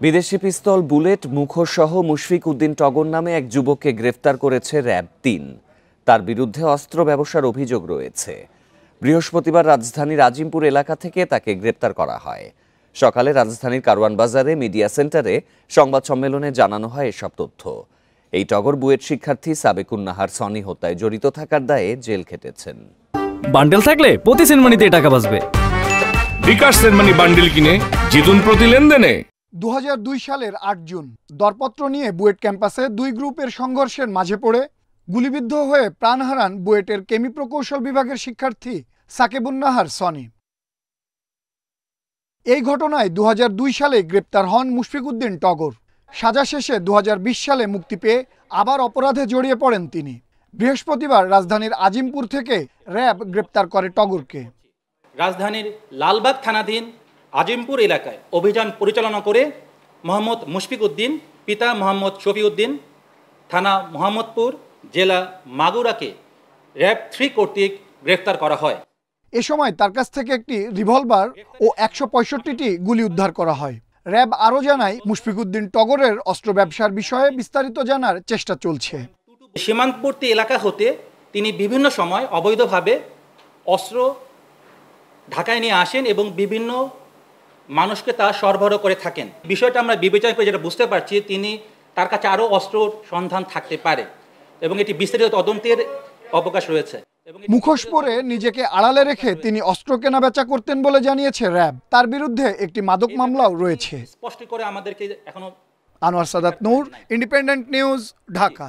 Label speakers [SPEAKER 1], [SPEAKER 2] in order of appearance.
[SPEAKER 1] বিদেশি পিস্তল, বুলেট, মুখোশসহ মুশফিক উদ্দিন টগর নামে এক যুবককে গ্রেফতার করেছে র্যাব-৩। তার বিরুদ্ধে অস্ত্র ব্যবসার অভিযোগ রয়েছে। বৃহস্পতিবার রাজধানীর আজিমপুর এলাকা থেকে তাকে গ্রেফতার করা হয়। সকালে রাজধানীর কারওয়ান বাজারে মিডিয়া সেন্টারে সংবাদ সম্মেলনে জানানো হয় এসব তথ্য। এই টগর বুয়েট শিক্ষার্থী সাবেকুন নাহার সনি হত্যায় জড়িত থাকার দায়ে জেল খেটেছেন।
[SPEAKER 2] বান্ডেল থাকলে প্রতি সেনমানিতে টাকা বাঁচবে।
[SPEAKER 3] বিকাশ সেনমানি বান্ডেল কিনে জিতুন প্রতি লেনদেনে।
[SPEAKER 4] 2002 সালের 8 জুন দরপত্র নিয়ে বুয়েট ক্যাম্পাসে দুই গ্রুপের সংঘর্ষের মাঝে পড়ে গুলিবিদ্ধ হয়ে প্রাণ হারান বুয়েটের কেমি প্রকৌশল বিভাগের শিক্ষার্থী সাকেবুন নাহার সনি। এই ঘটনায় 2002 সালে গ্রেপ্তার হন মুশফিক উদ্দিন টগর। সাজা শেষে 2020 সালে মুক্তি পেয়ে আবার অপরাধে জড়িয়ে পড়েন তিনি। বৃহস্পতিবার রাজধানীর আজিমপুর থেকে র্যাব গ্রেপ্তার করে টগরকে।
[SPEAKER 5] রাজধানীর লালবাগ থানাধীন আজিমপুর এলাকায় অভিযান পরিচালনা করে মোহাম্মদ মুশফিক উদ্দিন, পিতা মোহাম্মদ শফিউদ্দিন, থানা মোহাম্মদপুর, জেলা মাগুরাকে র্যাব-3 কর্তৃক গ্রেফতার করা হয়।
[SPEAKER 4] এ সময় তার কাছ থেকে একটি রিভলভার ও 165টি গুলি উদ্ধার করা হয়। র্যাব আরও জানায়, মুশফিক উদ্দিন টগরের অস্ত্র ব্যবসার বিষয়ে বিস্তারিত জানার চেষ্টা চলছে।
[SPEAKER 5] সীমান্তবর্তী এলাকা হতে তিনি বিভিন্ন সময় অবৈধভাবে অস্ত্র ঢাকায় নিয়ে আসেন এবং বিভিন্ন মানুষকে তা সরবরাহ করে থাকেন। বিষয়টা আমরা বিবেচনা করে যেটা বুঝতে পারছি, তার কাছে আরও অস্ত্র সন্ধান থাকতে পারে এবং এটি বিস্তারিত তদন্তের অবকাশ রয়েছে।
[SPEAKER 4] মুখোশ পরে নিজেকে আড়ালে রেখে তিনি অস্ত্র কেনা বেচা করতেন বলে জানিয়েছে র্যাব। তার বিরুদ্ধে একটি মাদক মামলাও রয়েছে।
[SPEAKER 5] স্পষ্ট করে আমাদেরকে এখনো।
[SPEAKER 4] আনোয়ার সাদাত নূর, ইন্ডিপেন্ডেন্ট নিউজ, ঢাকা।